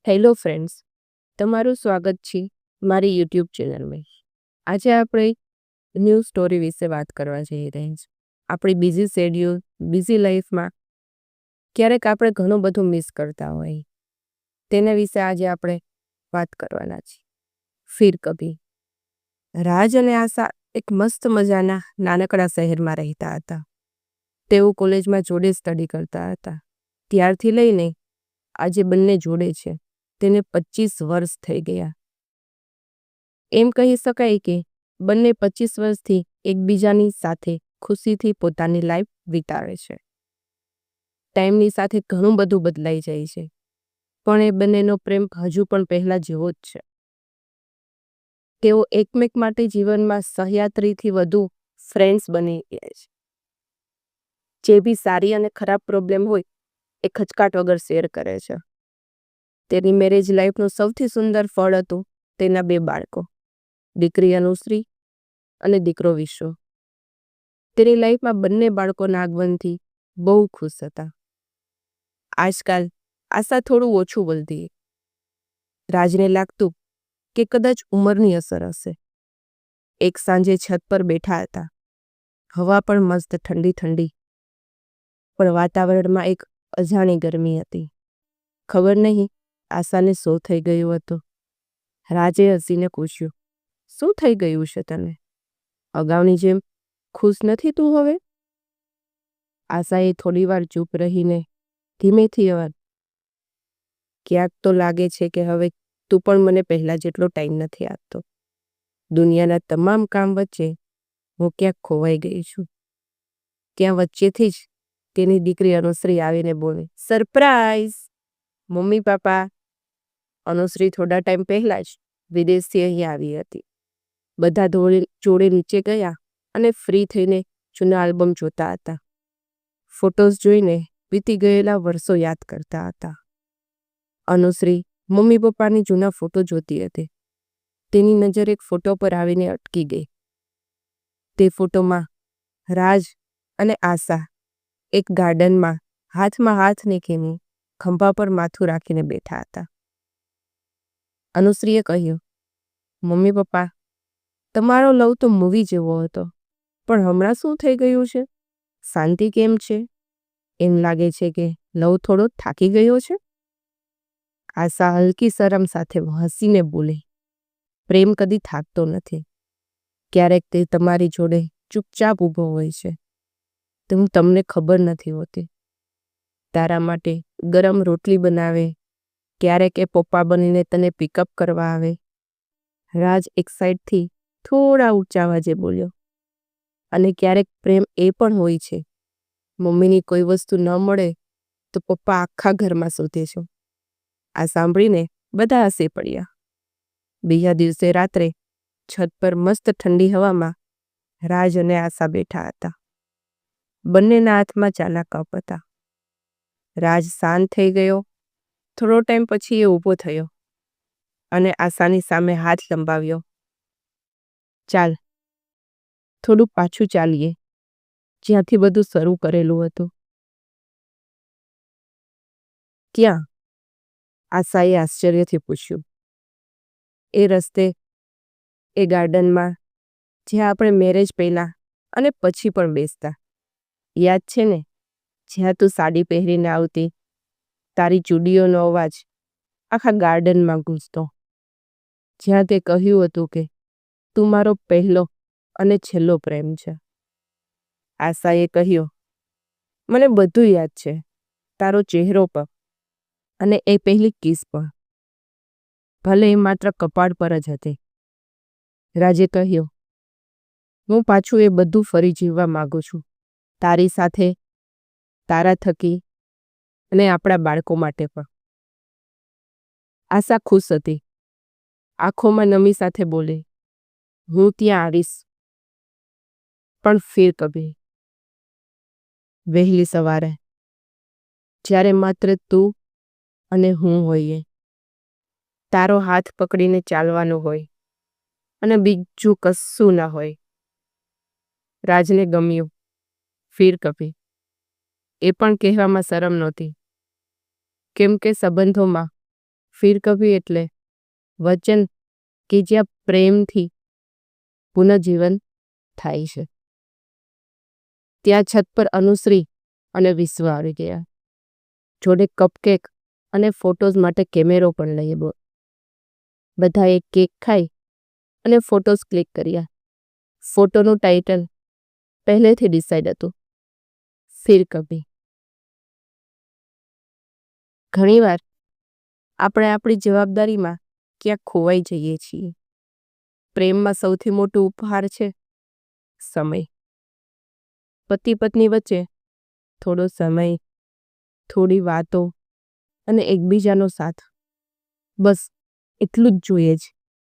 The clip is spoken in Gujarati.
હેલો ફ્રેન્ડ્સ, તમારું સ્વાગત છે મારી યુટ્યુબ ચેનલમાં. આજે આપણે ન્યૂ સ્ટોરી વિશે વાત કરવા જઈ રહ્યા છીએ. આપણી બિઝી શેડ્યુલ, બિઝી લાઈફમાં ક્યારેક આપણે ઘણું બધું મિસ કરતા હોઈએ. તેના વિશે આજે આપણે વાત કરવાના છીએ. ફિર કભી. રાજ અને આશા એક મસ્ત મજાના નાનકડા શહેરમાં રહેતા હતા. તેઓ કોલેજમાં જોડે સ્ટડી કરતા હતા. ત્યારથી લઈને આજે બંને જોડે છે. તેને 25 વર્ષ થઈ ગયા. એમ કહી શકાય કે બંને 25 વર્ષથી એકબીજાની સાથે ખુશીથી પોતાની લાઈફ વિતાવે છે. ટાઈમની સાથે ઘણું બધું બદલાઈ જાય છે, પણ એ બંનેનો પ્રેમ હજુ પણ પહેલા જેવો જ છે. તેઓ એકમેક માટે જીવનમાં સહયાત્રીથી વધુ ફ્રેન્ડ્સ બની ગયા છે. જે બી સારી અને ખરાબ પ્રોબ્લેમ હોય એ ખચકાટ વગર શેર કરે છે. તેની મેરેજ લાઈફનું સૌથી સુંદર ફળ હતું તેના 2 બાળકો, દીકરી અનુશ્રી અને દીકરો વિશ્વ. તેની લાઈફમાં બંને બાળકોના આગમનથી બહુ ખુશ હતા. આજકાલ આશા થોડું ઓછું બોલતી. રાજને લાગતું કે કદાચ ઉંમરની અસર હશે. એક સાંજે છત પર બેઠા હતા. હવા પણ મસ્ત ઠંડી ઠંડી, પણ વાતાવરણમાં એક અજાણી ગરમી હતી. ખબર નહીં આશાને શું થઈ ગયું હતું. રાજે હસીને પૂછ્યું, શું થઈ ગયું છે તને? અગાઉની જેમ ખુશ નથી તું હવે? આશાએ થોડી વાર ચૂપ રહીને ધીમેથી અવાજ, ક્યાંક તો લાગે છે કે હવે તું પણ મને પહેલા જેટલો ટાઈમ નથી આપતો. દુનિયાના તમામ કામ વચ્ચે હું ક્યાંક ખોવાઈ ગઈ છું. ત્યાં વચ્ચેથી જ તેની દીકરી અનુશ્રી આવીને બોલી, સરપ્રાઈઝ! Mummy papa! અનુશ્રી થોડા ટાઈમ પહેલા જ વિદેશથી અહીં આવી હતી. બધા જોડે નીચે ગયા અને ફ્રી થઈને જૂના આલ્બમ જોતા હતા. ફોટોઝ જોઈને વીતી ગયેલા વર્ષો યાદ કરતા હતા. અનુશ્રી મમ્મી પપ્પાની જૂના ફોટો જોતી હતી. તેની નજર એક ફોટો પર આવીને અટકી ગઈ. તે ફોટોમાં રાજ અને આશા એક ગાર્ડનમાં હાથમાં હાથ મૂકીને ખંભા પર માથું રાખીને બેઠા હતા. અનુશ્રીએ કહ્યું, મમ્મી પપ્પા, તમારો લવ તો મૂવી જેવો હતો, પણ હમણાં શું થઈ ગયું છે? શાંતિ કેમ છે? એમ લાગે છે કે લવ થોડો થાકી ગયો છે. આશા હલકી શરમ સાથે હસીને બોલી, પ્રેમ કદી થાકતો નથી. ક્યારેક તે તમારી જોડે ચૂપચાપ ઊભો હોય છે. તમને ખબર નથી હોતી. તારા માટે ગરમ રોટલી બનાવે, ક્યારેક એ પપ્પા બનીને તને પિકઅપ કરવા આવે. રાજ એક સાઈડથી થોડા ઊંચા અવાજે બોલ્યો, અને ક્યારેક પ્રેમ એ પણ હોય છે, મમ્મીની કોઈ વસ્તુ ન મળે તો પપ્પા આખા ઘરમાં શોધે છે. આ સાંભળીને બધા હસી પડ્યા. બીજા દિવસે રાત્રે છત પર મસ્ત ઠંડી હવામાં રાજ અને આશા બેઠા હતા. બંનેના હાથમાં ચાના કપ હતા. રાજ શાંત થઈ ગયો. થોડો ટાઈમ પછી એ ઊભો થયો અને આશાની સામે હાથ લંબાવ્યો. ચાલ, થોડું પાછું ચાલીએ, જ્યાંથી બધું શરૂ કરેલું હતું. ક્યાં? આશાએ આશ્ચર્યથી પૂછ્યું. એ રસ્તે, એ ગાર્ડનમાં, જ્યાં આપણે મેરેજ પહેલા અને પછી પણ બેસતા. યાદ છે ને, જ્યાં તું સાડી પહેરીને આવતી, તારી ચૂડીઓનો અવાજ આખા ગાર્ડનમાં ગૂંજતો, જ્યાં તે કહ્યું હતું કે તું મારો પહેલો અને છેલ્લો પ્રેમ છે. આશાએ કહ્યું, મને બધું યાદ છે, તારો ચહેરો પર અને એ પહેલી કિસ પર, ભલે એ માત્ર કપાળ પર જ હતી. રાજે કહ્યું, હું પાછું એ બધું ફરી જીવવા માંગુ છું, તારી સાથે, તારા થકી અને આપણા બાળકો માટે પણ. આશા ખુશ હતી. આંખોમાં નમી સાથે બોલી, હું ત્યાં આવીશ, પણ ફિર કભી. વહેલી સવારે, જ્યારે માત્ર તું અને હું હોઈએ, તારો હાથ પકડીને ચાલવાનું હોય અને બીજું કશું ના હોય. રાજને ગમ્યું, ફિર કભી. એ પણ કહેવામાં શરમ નહોતી, કેમ કે સંબંધોમાં ફિર કભી એટલે વચન કે જ્યાં પ્રેમથી પુનઃજીવન થાય છે. ત્યાં છત પર અનુશ્રી અને વિશ્વ આવી ગયા. જોડે કપકેક અને ફોટોઝ માટે કેમેરો પણ લઈ આવ્યો. બધાએ કેક ખાઈ અને ફોટોઝ ક્લિક કર્યા. ફોટોનું ટાઇટલ પહેલેથી ડિસાઇડ હતું, ફિર કભી. ઘણીવાર આપણે આપણી જવાબદારીમાં ક્યાંક ખોવાઈ જઈએ છીએ. પ્રેમમાં સૌથી મોટું ઉપહાર છે સમય. પતિ પત્ની વચ્ચે થોડો સમય, થોડી વાતો અને એકબીજાનો સાથ, બસ એટલું જ જોઈએ જ.